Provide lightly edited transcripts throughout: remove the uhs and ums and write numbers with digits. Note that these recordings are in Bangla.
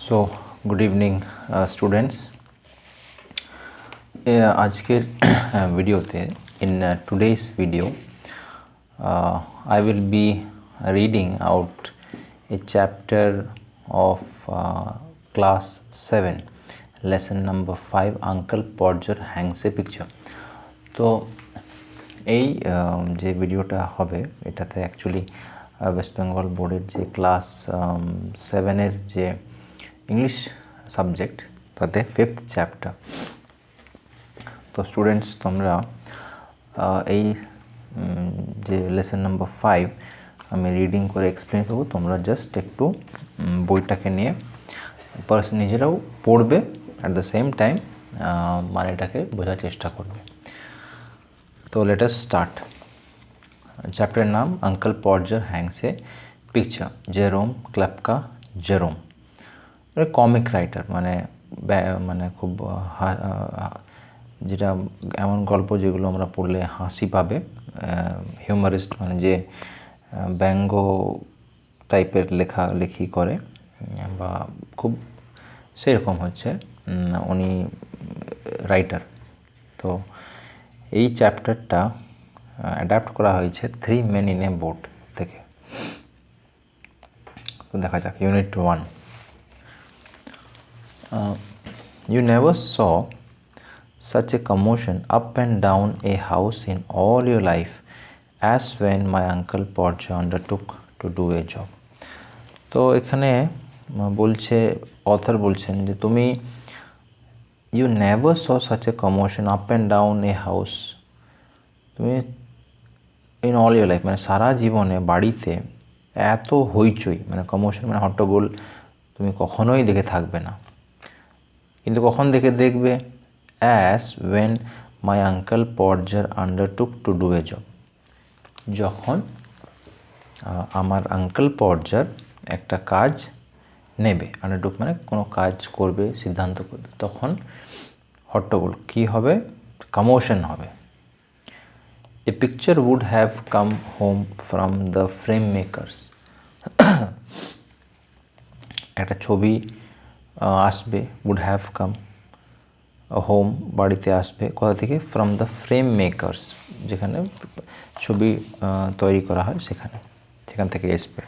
So, good evening, students. আজকের ভিডিওতে in today's video I will be reading out a chapter of class 7 lesson number 5 Uncle Podger hangs a picture. তো এই যে ভিডিওটা হবে এটাতে অ্যাকচুয়ালি ওয়েস্ট বেঙ্গল বোর্ডের যে ক্লাস 7-এর যে ইংলিশ সাবজেক্ট তাতে 5th চ্যাপ্টার। তো স্টুডেন্টস তোমরা এই যে লেসন নাম্বার 5 আমি রিডিং করে এক্সপ্লেন করব, তোমরা জাস্ট একটু বইটাকে নিয়ে নিজেরাও পড়বে, অ্যাট দ্য সেম টাইম মানেটাকে বোঝার চেষ্টা করবে। তো লেট আস স্টার্ট। চ্যাপ্টারের নাম uncle Podger hangs a picture, Jerome Klapka Jerome. Comic writer, মানে খুব যেটা এমন গল্প যেগুলো আমরা পড়লে হাসি পাবে, হিউমারিস্ট, মানে যে ব্যঙ্গ টাইপের লেখালেখি করে বা খুব সেরকম হচ্ছে উনি রাইটার। তো এই চ্যাপ্টারটা অ্যাডাপ্ট করা হয়েছে 3 Men in a Boat থেকে। তো দেখা যাক unit 1। You never saw such a commotion up and down a house in all your life as when my uncle Podger undertook to do a job. তো এখানে বলছে, অথর বলছেন যে তুমি you never saw such a commotion up and down a house, তুমি in all your life মানে সারা জীবনে বাড়িতে এত হইচই, মানে কমোশন মানে হট্টগোল তুমি কখনোই দেখে থাকবে না। কিন্তু কখন দেখবে as when my uncle Podger undertook to do a job, যখন আমার আঙ্কেল পডজার একটা কাজ নেবে, undertook মানে কোনো কাজ করবে, সিদ্ধান্ত করবে, তখন হট্টগোল কি হবে, কমোশন হবে। A picture would have come home from the frame makers, একটা ছবি আসবে, would have come হোম বাড়িতে আসবে, কোথা থেকে, ফ্রম দ্য ফ্রেম মেকার্স, যেখানে ছবি তৈরি করা হয় সেখান থেকে আসবে।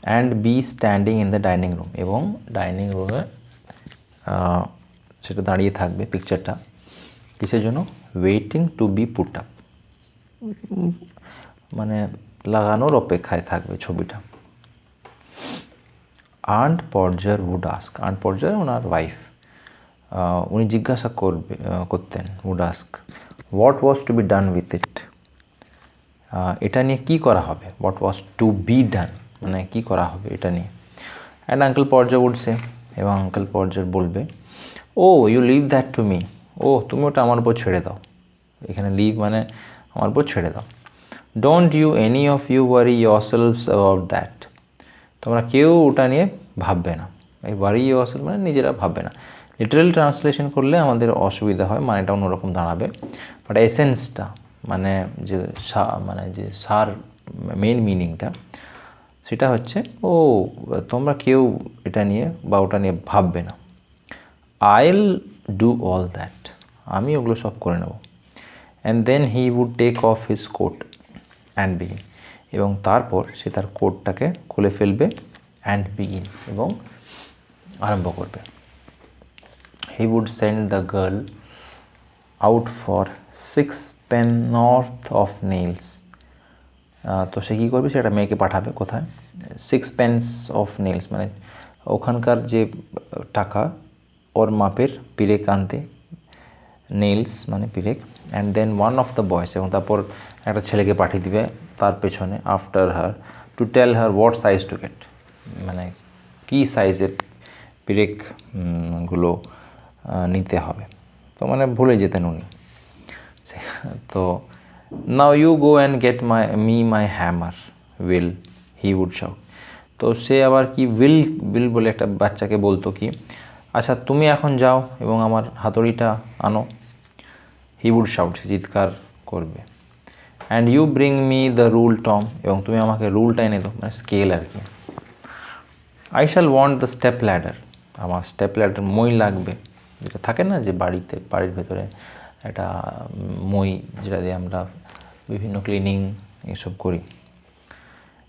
And be standing in the dining room, এবং ডাইনিং রুমে সেটা দাঁড়িয়ে থাকবে পিকচারটা, কিসের জন্য, waiting to be put up, মানে লাগানোর অপেক্ষায় থাকবে ছবিটা। Aunt Podger would ask, aunt Podger ওনার ওয়াইফ, উনি জিজ্ঞাসা করতেন, would ask what was to be done with it, এটা নিয়ে কি করা হবে, what was to be done মানে কি করা হবে এটা নিয়ে। And uncle Podger would say, এবং আঙ্কেল পডজার বলবে, oh you leave that to me, oh তুমি ওটা আমার উপর ছেড়ে দাও, এখানে লিভ মানে আমার উপর ছেড়ে দাও। Don't you any of you worry yourselves about that, তোমরা কেউ ওটা নিয়ে ভাববে না। এই ওয়ারি ইয়োরসেলফ মানে নিজেরা ভাববে না। লিটারাল ট্রান্সলেশন করলে আমাদের অসুবিধা হয়, মানেটা অন্যরকম দাঁড়াবে, বাট এসেন্সটা মানে যে সার মেন মিনিংটা সেটা হচ্ছে, ও তোমরা কেউ এটা নিয়ে বা ওটা নিয়ে ভাববে না। আইল ডু অল দ্যাট, আমি ওগুলো সব করে নেব। And then he would take off his coat and begin, এবং তারপর সে তার কোটটাকে খুলে ফেলবে, অ্যান্ড বিগিন এবং আরম্ভ করবে। He would send the girl out for 6 penn'orth of nails, তো সে কী করবে, সেটা মেয়েকে পাঠাবে কোথায়, 6 pence of nails মানে ওখানকার যে টাকা ওর মাপের পিরেক আনতে, নেইলস মানে পিরেক। And then one of the boys, এবং তারপর একটা ছেলেকে পাঠিয়ে দিবে তার পেছনে, after her to tell her what size to get, মানে কী সাইজের পিরেকগুলো নিতে হবে। তো মানে ভুলে যেতেন উনি। তো now you go and get my hammer will, he would shout, তো সে আবার কি উইল বলে একটা বাচ্চাকে বলতো কি, আচ্ছা তুমি এখন যাও এবং আমার হাতুড়িটা আনো, হি উড শাউট, সে চিৎকার করবে। And you bring me the rule Tom, এবং তুমি আমাকে রুলটা এনে দাও, মানে স্কেল আর কি। I shall want the step ladder, আমার স্টেপলারটার মই লাগবে, যেটা থাকে না যে বাড়ির ভেতরে একটা মই যেটা দিয়ে আমরা বিভিন্ন ক্লিনিং এসব করি।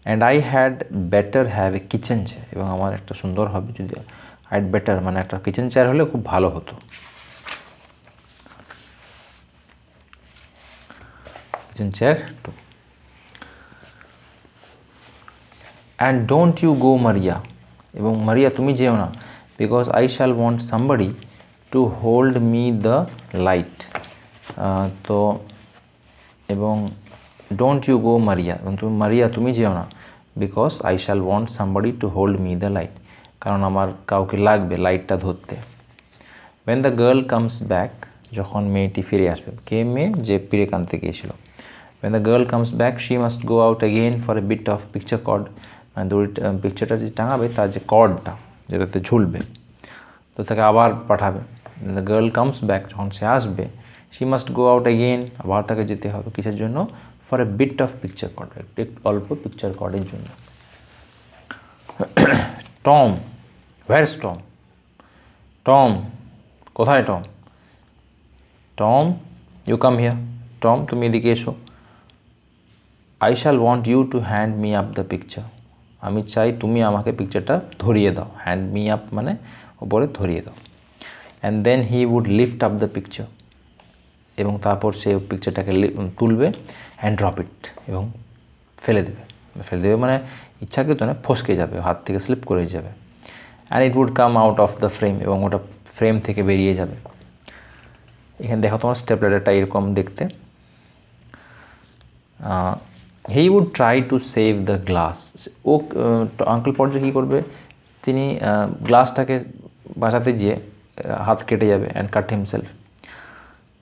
And I had better have a kitchen chair, এবং আমার একটা সুন্দর হবে যদি আই হ্যাড বেটার মানে একটা কিচেন চেয়ার হলে খুব ভালো হতো। Kitchen chair too. And don't you go Maria, এবং মারিয়া তুমি যেও না, because I shall want somebody to hold me the light. তো এবং ডোন্ট ইউ গো মারিয়া, এবং তুমি যেও না, because I shall want somebody to hold me the light, কারণ আমার কাউকে লাগবে লাইটটা ধরতে। When the girl comes back, যখন মেয়েটি ফিরে আসবে, কে মেয়ে যে পিড়ে কানতে গিয়েছিল। When the girl comes back, she must go out again for a bit of picture cord, মানে পিকচারটা যে টাঙাবে তার যে কর্ডটা যেটাতে ঝুলবে, তো তাকে আবার পাঠাবে। When the girl comes back, যখন সে আসবে, she must go out again, আবার তাকে যেতে হবে কিসের জন্য, for a bit of picture cord, একটু অল্প পিকচার কর্ডের জন্য। Tom, where is Tom? Tom কোথায় Tom? Tom you come here, Tom তুমি এদিকে এসো। I shall want you to hand me up the picture, আমি চাই তুমি আমাকে পিকচারটা ধরিয়ে দাও, হ্যান্ড মি আপ মানে ওপরে ধরিয়ে দাও। And then he would lift up the picture, এবং তারপর সে পিকচারটাকে তুলবে, অ্যান্ড ড্রপ ইট, এবং ফেলে দেবে মানে ইচ্ছাকৃত নয়, ফসকে যাবে, হাত থেকে স্লিপ করে যাবে। And it would come out of the frame, এবং ওটা ফ্রেম থেকে বেরিয়ে যাবে। এখানে দেখো তোমার স্টেপলারটা এরকম দেখতে। He would try to save the glass, ও আঙ্কেল পর্যা কী করবে, তিনি গ্লাসটাকে বাঁচাতে গিয়ে হাত কেটে যাবে, and cut himself.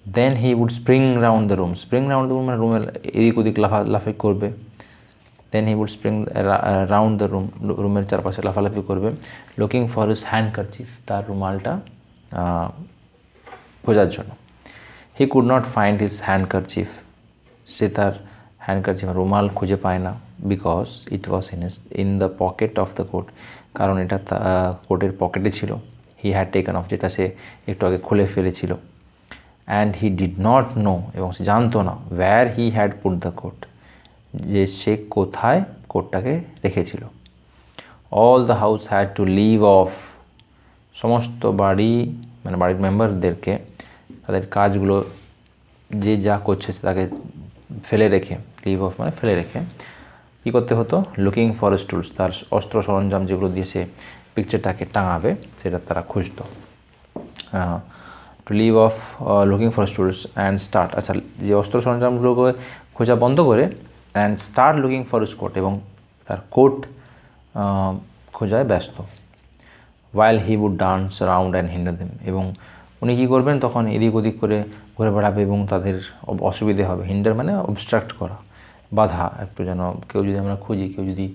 Then he would spring round the room, মানে রুমে এদিক ওদিক লাফালাফি করবে। Then he would spring round the room, রুমের চারপাশে লাফালাফি করবে। লুকিং ফর হিজ হ্যান্ডকারচিফ, তার রুমালটা খোঁজার জন্য। He could not find his handkerchief, সে তার হ্যান্ডকারচিফ রুমাল খুঁজে পায় না, because it was in the pocket of the coat, কারণ এটা কোটের পকেটে ছিল। হি হ্যাড টেকেন অফ, যেটা সে একটু আগে খুলে ফেলেছিল। And he did not know, এবং সে জানতো না, where he had put the coat, যে সে কোথায় কোটটাকে রেখেছিল। All the house had to leave off, সমস্ত মানে বাড়ির মেম্বারদেরকে তাদের কাজগুলো যে যা করছে তাকে ফেলে রেখে, লিভ অফ মানে ফেলে রেখে কী করতে হতো, লুকিং ফর টুলস, তার অস্ত্র সরঞ্জাম যেগুলো দিয়ে সে পিকচারটাকে টাঙাবে সেটা তারা খুঁজতো। To leave off looking for tools and start, আচ্ছা যে অস্ত্র সরঞ্জামগুলোকে খোঁজা বন্ধ করে, and start looking for coat, এবং তার কোট খোঁজায় ব্যস্ত। While he would dance round and hinder them, এবং উনি কী করবেন তখন এদিক ওদিক করে ঘুরে বেড়াবে এবং তাদের অসুবিধে হবে। হিন্ডার মানে অবস্ট্রাক্ট করা, বাধা একটু, যেন কেউ যদি আমরা খুঁজি, কেউ যদি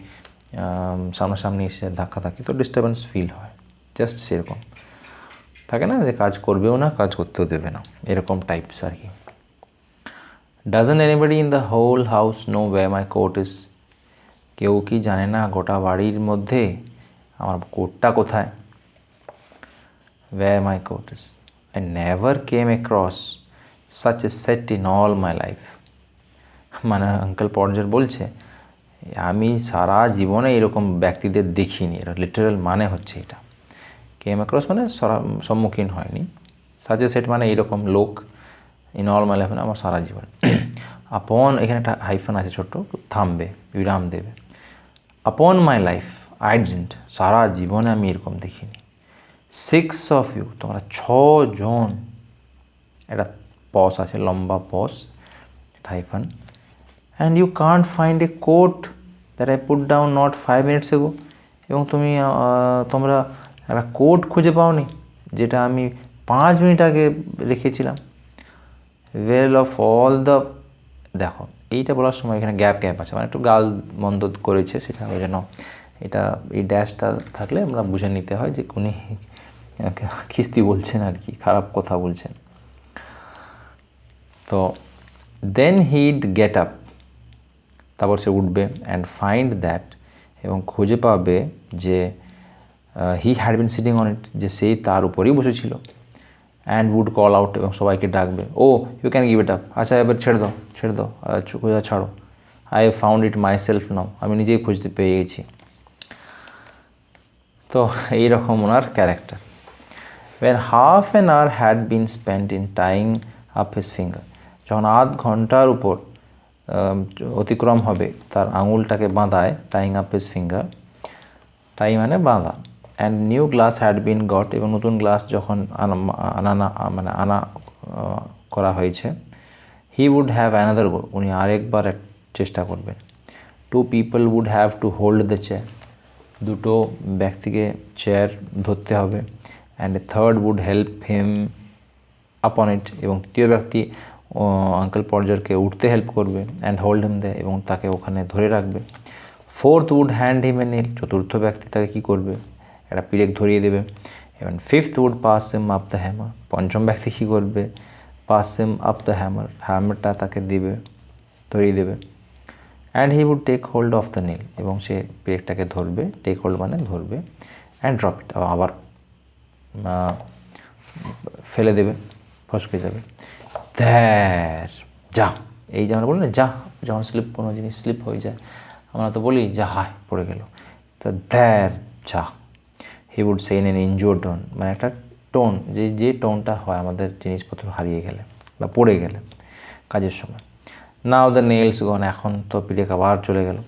সামনাসামনি এসে ধাক্কা থাকে তো ডিস্টারবেন্স ফিল হয়, জাস্ট সেরকম থাকে না যে কাজ করবেও না কাজ করতেও দেবে না, এরকম টাইপস আর কি। Doesn't anybody in the whole house know where my coat is, কেউ কি জানে না গোটা বাড়ির মধ্যে আমার কোটটা কোথায়। Where my coat is, I never came across such a set in all my life, মানে আঙ্কেল পর্জার বলছে আমি সারা জীবনে এরকম ব্যক্তিদের দেখিনি, এটা লিটারাল মানে হচ্ছে এটা। কেম অ্যাক্রস মানে সম্মুখীন হয়নি, সাচ এ সেট মানে এইরকম লোক, ইন অল মাই লাইফ মানে আমার সারা জীবন। আপন, এখানে একটা হাইফান আছে ছোট্ট, থামবে, বিরাম দেবে। আপন মাই লাইফ আই ডিডন্ট, সারা জীবনে আমি এরকম দেখিনি। 6 অফ ইউ, তোমরা 6 জন, একটা পস আছে, লম্বা pause, hyphen. And you can't find a coat that I put down not 5 minutes ago, এবং তোমরা একটা কোট খুঁজে পাওনি যেটা আমি 5 মিনিট আগে রেখেছিলাম। ওয়েল অফ অল দ্য, দেখো এইটা বলার সময় এখানে গ্যাপ আছে, মানে একটু গাল মন্দ করেছে, সেটা ওই জন্য এটা এই ড্যাশটা থাকলে আমরা বুঝে নিতে হয় যে উনি খিস্তি বলছেন আর কি, খারাপ কথা বলছেন। তো দেন হিড গেট আপ, তারপর সে উঠবে, অ্যান্ড ফাইন্ড দ্যাট, এবং খুঁজে পাবে যে he had been sitting on it, যে সেই তার উপরেই বসেছিল। অ্যান্ড উড কল আউট, এবং সবাইকে ডাকবে, oh you can give it up, আচ্ছা এবার ছেড়ে দাও খোঁজা ছাড়ো, I have found it myself now, আমি নিজেই খুঁজতে পেয়ে গেছি। তো এইরকম ওনার character. when half an hour had been spent in tying up his finger, যখন আধ ঘন্টার উপর অতিক্রম হবে তার আঙুলটাকে বাঁধায়, tying up his finger, tie মানে বাঁধা, and new glass had been got, এবং নতুন গ্লাস যখন আনা করা হয়েছে, he would have another go, উনি আরেকবার চেষ্টা করবেন। Two people would have to hold the chair, দুটো ব্যক্তিকে চেয়ার ধরতে হবে। And a third would help him upon it, এবং তৃতীয় ব্যক্তি আঙ্কেল পর্জারকে উঠতে হেল্প করবে। অ্যান্ড হোল্ড হিম দে, এবং তাকে ওখানে ধরে রাখবে। ফোর্থ উড হ্যান্ড হিম এ নীল, চতুর্থ ব্যক্তি তাকে কী করবে, একটা পিরেক ধরিয়ে দেবে। এবং fifth would pass him up the hammer, পঞ্চম ব্যক্তি কী করবে, pass him up the hammer, হ্যামারটা তাকে দিবে, ধরিয়ে দেবে। And he would take hold of the nail, এবং সে পিরেকটাকে ধরবে, টেক হোল্ড মানে ধরবে, অ্যান্ড ড্রপ ইট, আবার ফেলে দেবে, ফসকে যাবে। দ্যার, যা, এই যে আমরা বলি না যা, যখন কোনো জিনিস স্লিপ হয়ে যায় আমরা তো বলি যা হায় পড়ে গেল, তো দ্যার যা। He would say in an injured tone, মানে একটা টোন, যে টোনটা হয় আমাদের জিনিসপত্র হারিয়ে গেলে বা পড়ে গেলে কাজের সময়। নাও দ্য নেলস গন, এখন তো পিরেক আবার চলে গেল।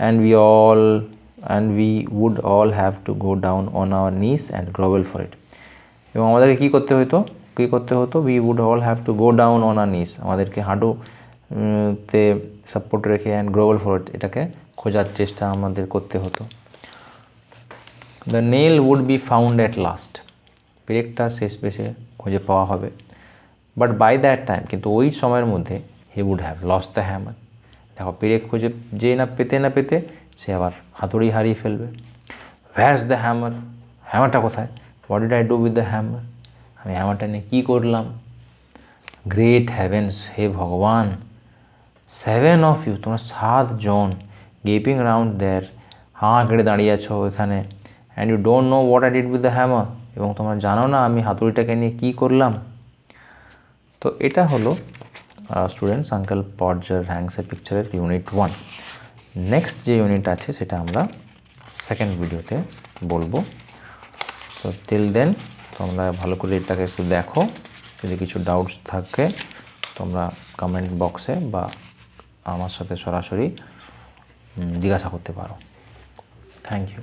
And we would all have to go down on our knees and grovel for it, এবং আমাদেরকে কী করতে হতো, we would all have to go down on our knees, আমাদেরকে হাঁটুতে সাপোর্ট রেখে, অ্যান্ড গ্রোভেল ফর ইট, এটাকে খোঁজার চেষ্টা আমাদের করতে হতো। The nail would be found at last, পিরেকটা শেষ পেশে খুঁজে পাওয়া হবে। বাট বাই দ্যাট টাইম, কিন্তু ওই সময়ের মধ্যে, he would have lost the hammer, দেখো পিরেক খুঁজে না পেতে সে আবার হাতুড়ি হারিয়ে ফেলবে। হোয়ারস দ্য হ্যামার, হ্যামারটা কোথায়, what did I do with the hammer, আমি হ্যামারটা নিয়ে কী করলাম। গ্রেট হ্যাভেন্স, হে ভগবান, 7 of you, তোমরা 7 জন, গেপিং রাউন্ড দেয়ার, হাঁ কেড়ে দাঁড়িয়ে আছো এখানে। And you don't know what I did with the hammer, এবং তোমরা জানো না আমি হাতুড়িটাকে নিয়ে কী করলাম। তো এটা হলো স্টুডেন্টস আঙ্কেল পর্জার হ্যাংস এ পিকচারের ইউনিট 1। নেক্সট যে ইউনিট আছে সেটা আমরা সেকেন্ড ভিডিওতে বলবো। তো টিল দেন তোমরা ভালো করে এটাকে একটু দেখো, যদি কিছু ডাউটস থাকে তোমরা কমেন্ট বক্সে বা আমার সাথে সরাসরি জিজ্ঞাসা করতে পারো। Thank you.